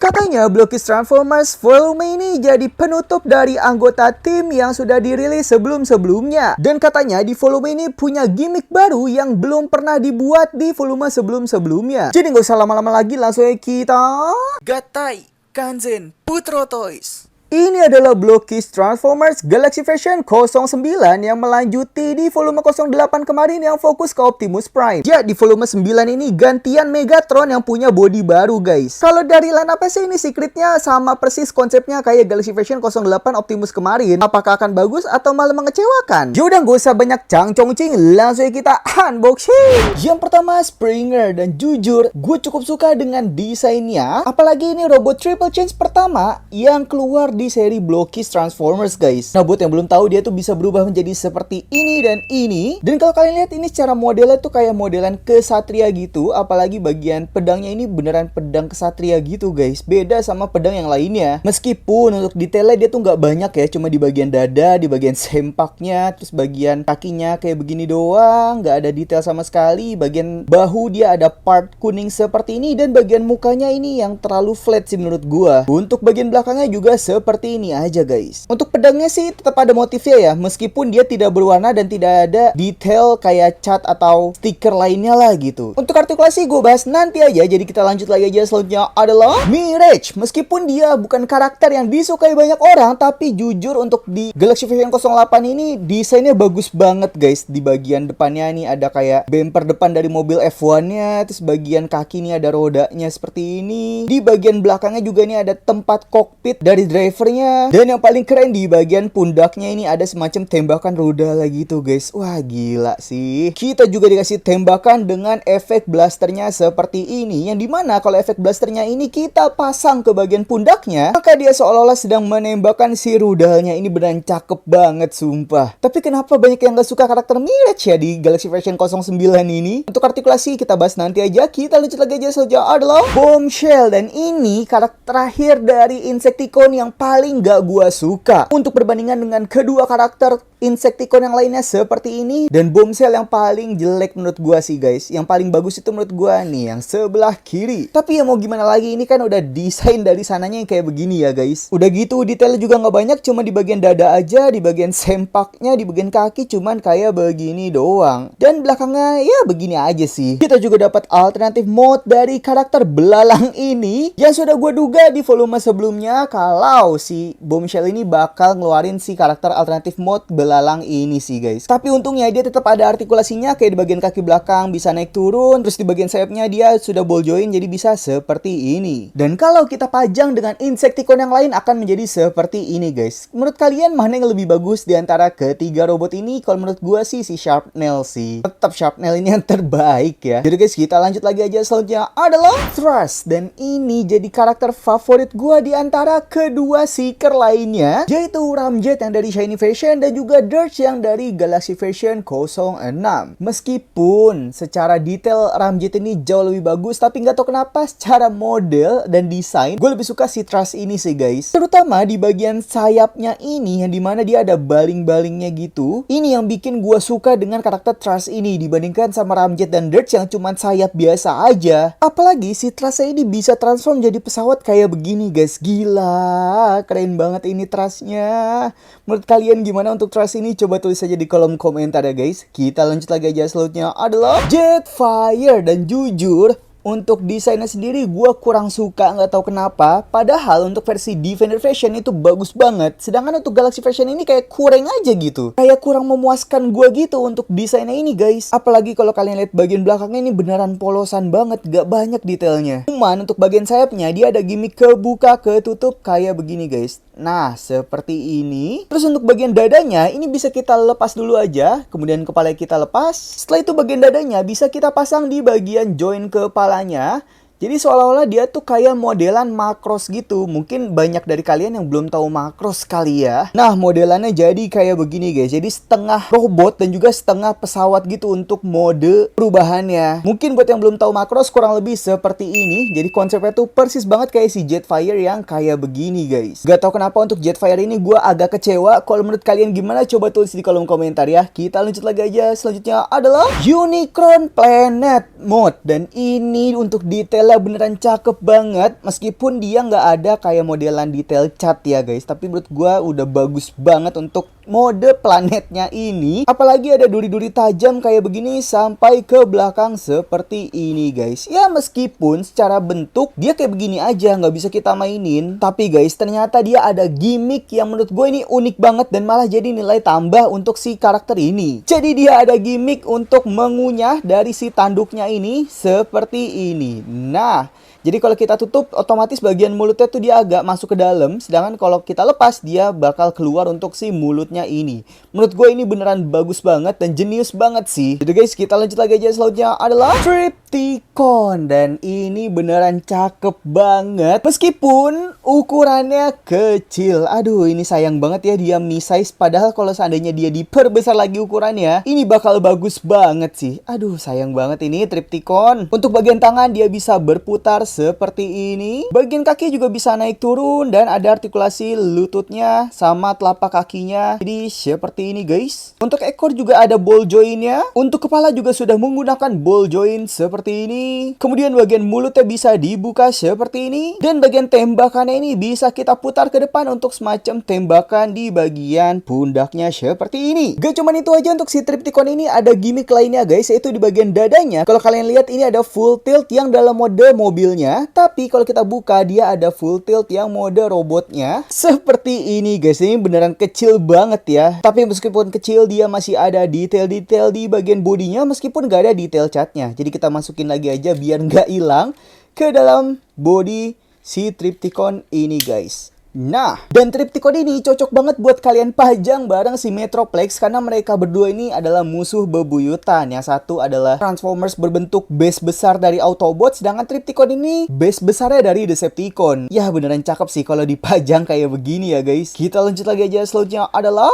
Katanya Blockist Transformers volume ini jadi penutup dari anggota tim yang sudah dirilis sebelum-sebelumnya. Dan katanya di volume ini punya gimmick baru yang belum pernah dibuat di volume sebelum-sebelumnya. Jadi nggak usah lama-lama lagi, langsung aja kita Gatai Kanzen Putro Toys. Ini adalah Blockist Transformers Galaxy Version 09 yang melanjuti di volume 08 kemarin yang fokus ke Optimus Prime. Ya, di volume 9 ini gantian Megatron yang punya body baru, guys. Kalau dari line up sih ini secretnya sama persis konsepnya kayak Galaxy Version 08 Optimus kemarin. Apakah akan bagus atau malah mengecewakan? Yaudah, gak usah banyak cang-cong-cing, langsung aja kita unboxing. Yang pertama Springer, dan jujur gue cukup suka dengan desainnya. Apalagi ini robot Triple Change pertama yang keluar di seri Blockist Transformers, guys. Nah, buat yang belum tahu, dia tuh bisa berubah menjadi seperti ini dan ini. Dan kalau kalian lihat ini secara modelnya tuh kayak modelan kesatria gitu. Apalagi bagian pedangnya ini beneran pedang kesatria gitu, guys. Beda sama pedang yang lainnya. Meskipun untuk detailnya dia tuh nggak banyak ya, cuma di bagian dada, di bagian sempaknya, terus bagian kakinya kayak begini doang, nggak ada detail sama sekali. Bagian bahu dia ada part kuning seperti ini, dan bagian mukanya ini yang terlalu flat sih menurut gua. Untuk bagian belakangnya juga seperti ini aja, guys. Untuk pedangnya sih tetap ada motifnya ya, meskipun dia tidak berwarna dan tidak ada detail kayak cat atau stiker lainnya lah gitu. Untuk artikulasi gue bahas nanti aja, jadi kita lanjut lagi aja. Selanjutnya adalah Mirage. Meskipun dia bukan karakter yang disukai banyak orang, tapi jujur untuk di Galaxy Version 08 ini desainnya bagus banget, guys. Di bagian depannya ini ada kayak bumper depan dari mobil F1-nya, terus bagian kaki ini ada rodanya seperti ini. Di bagian belakangnya juga ini ada tempat kokpit dari drivernya. Dan yang paling keren di bagian pundaknya ini ada semacam tembakan rudal gitu, guys. Wah, gila sih. Kita juga dikasih tembakan dengan efek blasternya seperti ini, yang dimana kalau efek blasternya ini kita pasang ke bagian pundaknya, maka dia seolah-olah sedang menembakkan si rudalnya. Ini beneran cakep banget, sumpah. Tapi kenapa banyak yang gak suka karakter Mirage ya di Galaxy Version 09 ini? Untuk artikulasi kita bahas nanti aja. Kita lanjut lagi aja saja adalah Bombshell. Dan ini karakter terakhir dari Insecticon yang paling gak gua suka. Untuk perbandingan dengan kedua karakter Insecticon yang lainnya seperti ini, dan Bombshell yang paling jelek menurut gua sih, guys. Yang paling bagus itu menurut gua nih yang sebelah kiri. Tapi ya mau gimana lagi, ini kan udah desain dari sananya yang kayak begini ya, guys. Udah gitu detailnya juga nggak banyak, cuma di bagian dada aja, di bagian sempaknya, di bagian kaki cuman kayak begini doang. Dan belakangnya ya begini aja sih. Kita juga dapat alternatif mode dari karakter belalang ini, yang sudah gua duga di volume sebelumnya kalau si Bombshell ini bakal ngeluarin si karakter alternatif mode belalang ini sih, guys. Tapi untungnya dia tetap ada artikulasinya, kayak di bagian kaki belakang bisa naik turun, terus di bagian sayapnya dia sudah ball joint jadi bisa seperti ini. Dan kalau kita pajang dengan Insecticon yang lain akan menjadi seperti ini, guys. Menurut kalian mana yang lebih bagus di antara ketiga robot ini? Kalau menurut gua sih si Sharpnail sih. Tetap Sharpnail ini yang terbaik ya. Jadi guys, kita lanjut lagi aja. Selanjutnya adalah Thrust, dan ini jadi karakter favorit gua di antara kedua seeker lainnya, yaitu Ramjet yang dari Shiny Version dan juga Dirge yang dari Galaxy Version 06. Meskipun secara detail Ramjet ini jauh lebih bagus, tapi nggak tahu kenapa secara model dan desain gue lebih suka si Thrust ini sih, guys. Terutama di bagian sayapnya ini, yang dimana dia ada baling-balingnya gitu. Ini yang bikin gue suka dengan karakter Thrust ini dibandingkan sama Ramjet dan Dirge yang cuma sayap biasa aja. Apalagi si Thrust ini bisa transform jadi pesawat kayak begini, guys. Gila, keren banget ini Thrust-nya. Menurut kalian gimana untuk Thrust ini? Coba tulis aja di kolom komentar ya, guys. Kita lanjut lagi aja. Selanjutnya adalah Jetfire, dan jujur untuk desainnya sendiri gue kurang suka, nggak tahu kenapa. Padahal untuk versi Defender Version itu bagus banget, sedangkan untuk Galaxy Version ini kayak kurang aja gitu. Kayak kurang memuaskan gue gitu untuk desainnya ini, guys. Apalagi kalau kalian lihat bagian belakangnya ini beneran polosan banget, gak banyak detailnya. Cuman untuk bagian sayapnya dia ada gimmick kebuka ketutup kayak begini, guys. Nah, seperti ini. Terus untuk bagian dadanya ini bisa kita lepas dulu aja, kemudian kepala kita lepas. Setelah itu bagian dadanya bisa kita pasang di bagian join kepalanya. Jadi seolah-olah dia tuh kayak modelan Macross gitu. Mungkin banyak dari kalian yang belum tahu Macross kali ya. Nah, modelannya jadi kayak begini, guys. Jadi setengah robot dan juga setengah pesawat gitu untuk mode perubahannya. Mungkin buat yang belum tahu Macross kurang lebih seperti ini. Jadi konsepnya tuh persis banget kayak si Jetfire yang kayak begini, guys. Gak tau kenapa untuk Jetfire ini gue agak kecewa. Kalau menurut kalian gimana? Coba tulis di kolom komentar ya. Kita lanjut lagi aja. Selanjutnya adalah Unicron Planet Mode. Dan ini untuk detail Gila, beneran cakep banget. Meskipun dia nggak ada kayak modelan detail cat ya guys, tapi menurut gua udah bagus banget untuk mode planetnya ini. Apalagi ada duri-duri tajam kayak begini sampai ke belakang seperti ini guys. Ya meskipun secara bentuk dia kayak begini aja, nggak bisa kita mainin, tapi guys ternyata dia ada gimmick yang menurut gue ini unik banget dan malah jadi nilai tambah untuk si karakter ini. Jadi dia ada gimmick untuk mengunyah dari si tanduknya ini seperti ini. Nah, jadi kalau kita tutup, otomatis bagian mulutnya tuh dia agak masuk ke dalam. Sedangkan kalau kita lepas, dia bakal keluar untuk si mulutnya ini. Menurut gue ini beneran bagus banget dan jenius banget sih. Jadi guys, kita lanjut lagi aja. Selanjutnya adalah Trypticon. Dan ini beneran cakep banget. Meskipun ukurannya kecil. Aduh, ini sayang banget ya dia misize. Padahal kalau seandainya dia diperbesar lagi ukurannya, ini bakal bagus banget sih. Aduh, sayang banget ini Trypticon. Untuk bagian tangan, dia bisa berputar seperti ini. Bagian kaki juga bisa naik turun dan ada artikulasi lututnya sama telapak kakinya. Jadi seperti ini guys. Untuk ekor juga ada ball jointnya. Untuk kepala juga sudah menggunakan ball joint seperti ini. Kemudian bagian mulutnya bisa dibuka seperti ini. Dan bagian tembakannya ini bisa kita putar ke depan untuk semacam tembakan di bagian pundaknya seperti ini. Gak cuman itu aja, untuk si Trypticon ini ada gimmick lainnya guys, yaitu di bagian dadanya. Kalau kalian lihat ini ada full tilt yang dalam mode mobilnya. Tapi kalau kita buka, dia ada full tilt yang mode robotnya seperti ini guys. Ini beneran kecil banget ya. Tapi meskipun kecil, dia masih ada detail-detail di bagian bodinya meskipun gak ada detail catnya. Jadi kita masukin lagi aja biar gak hilang ke dalam body si Trypticon ini guys. Nah, dan Trypticon ini cocok banget buat kalian pajang bareng si Metroplex karena mereka berdua ini adalah musuh bebuyutan. Yang satu adalah Transformers berbentuk base besar dari Autobot, sedangkan Trypticon ini base besarnya dari Decepticon. Ya beneran cakep sih kalau dipajang kayak begini ya guys. Kita lanjut lagi aja. Selanjutnya adalah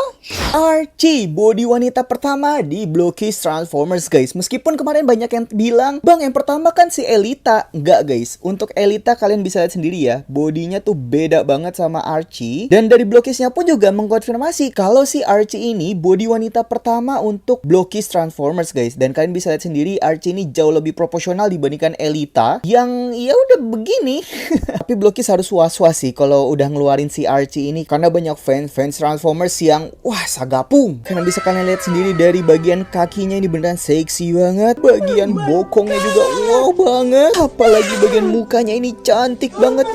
Archie, body wanita pertama di Blockist Transformers guys. Meskipun kemarin banyak yang bilang, "Bang, yang pertama kan si Elita." Enggak guys, untuk Elita kalian bisa lihat sendiri ya, bodinya tuh beda banget sama Archie. Dan dari Blockistnya pun juga mengkonfirmasi kalau si Archie ini body wanita pertama untuk Blockist Transformers guys. Dan kalian bisa lihat sendiri Archie ini jauh lebih proporsional dibandingkan Elita yang ya udah begini. Tapi Blockist harus was-was sih kalau udah ngeluarin si Archie ini karena banyak fans Transformers yang wah sagapung. Karena bisa kalian lihat sendiri dari bagian kakinya ini beneran seksi banget. Bagian bokongnya juga wow banget. Apalagi bagian mukanya ini cantik banget.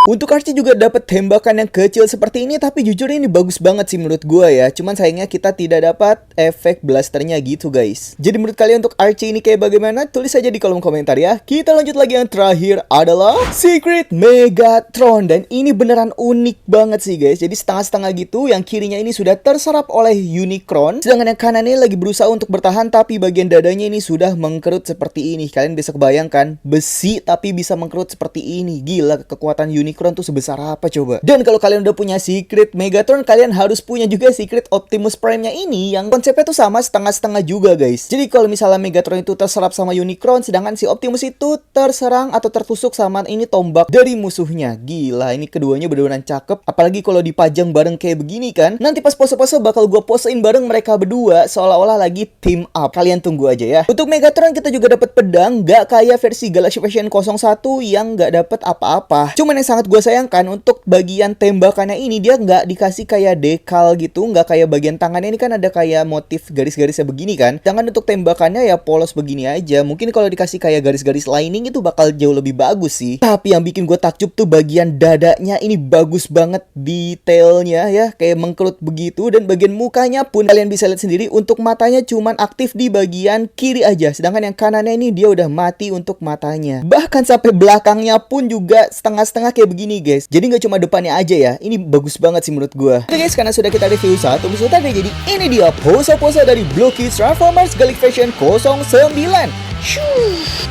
Untuk Archie juga dapat tembakan yang kecil seperti ini, tapi jujur ini bagus banget sih menurut gue ya. Cuman sayangnya kita tidak dapat efek blasternya gitu guys. Jadi menurut kalian untuk Archie ini kayak bagaimana? Tulis aja di kolom komentar ya. Kita lanjut lagi, yang terakhir adalah Secret Megatron. Dan ini beneran unik banget sih guys. Jadi setengah-setengah gitu, yang kirinya ini sudah terserap oleh Unicron, sedangkan yang kanannya lagi berusaha untuk bertahan, tapi bagian dadanya ini sudah mengkerut seperti ini. Kalian bisa kebayangkan, besi tapi bisa mengkerut seperti ini. Gila, kekuatan Unicron tuh sebesar apa coba. Dan kalau kalian udah punya Secret Megatron, kalian harus punya juga Secret Optimus Prime-nya ini yang konsepnya tuh sama setengah-setengah juga guys. Jadi kalau misalnya Megatron itu terserap sama Unicron, sedangkan si Optimus itu terserang atau tertusuk sama ini tombak dari musuhnya. Gila, ini keduanya bener-bener cakep. Apalagi kalau dipajang bareng kayak begini kan. Nanti pas pose-pose bakal gue posein bareng mereka berdua seolah-olah lagi team up. Kalian tunggu aja ya. Untuk Megatron kita juga dapat pedang, gak kayak versi Galaxy Version 01 yang gak dapat apa-apa. Cuman yang sangat gue sayangkan untuk bagian tembakannya ini dia nggak dikasih kayak dekal gitu, nggak kayak bagian tangannya ini kan ada kayak motif garis-garisnya begini kan. Jangan untuk tembakannya ya polos begini aja. Mungkin kalau dikasih kayak garis-garis lining itu bakal jauh lebih bagus sih. Tapi yang bikin gue takjub tuh bagian dadanya ini bagus banget detailnya ya, kayak mengkerut begitu. Dan bagian mukanya pun kalian bisa lihat sendiri, untuk matanya cuman aktif di bagian kiri aja, sedangkan yang kanannya ini dia udah mati untuk matanya. Bahkan sampai belakangnya pun juga setengah-setengah kayak begini guys. Jadi nggak cuma depannya aja ya. Ini bagus banget sih menurut gue. Oke guys, karena sudah kita review satu musuh tadi, jadi ini dia pose-pose dari Blockist Transformers Galaxy Version 09. Shoo.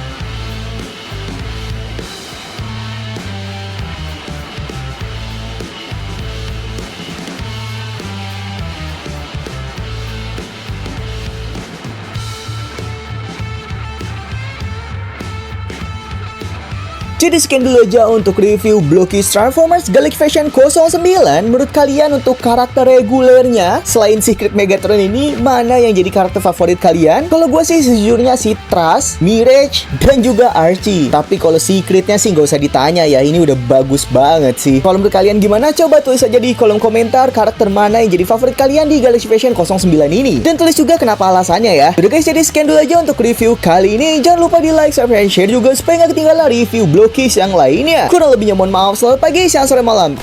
Jadi sekian dulu aja untuk review Blokies Transformers Galaxy Version 09. Menurut kalian untuk karakter regulernya selain Secret Megatron ini, mana yang jadi karakter favorit kalian? Kalau gue sih sejujurnya si Trust, Mirage, dan juga Archie. Tapi kalau secretnya sih nggak usah ditanya ya, ini udah bagus banget sih. Kalau menurut kalian gimana? Coba tulis aja di kolom komentar karakter mana yang jadi favorit kalian di Galaxy Version 09 ini. Dan tulis juga kenapa alasannya ya. Udah guys, jadi sekian dulu aja untuk review kali ini. Jangan lupa di like, subscribe, dan share juga supaya nggak ketinggalan review Blokies yang lainnya. Kurang lebihnya mohon maaf. Selamat pagi, siang, sore, malam.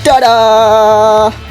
Dadah!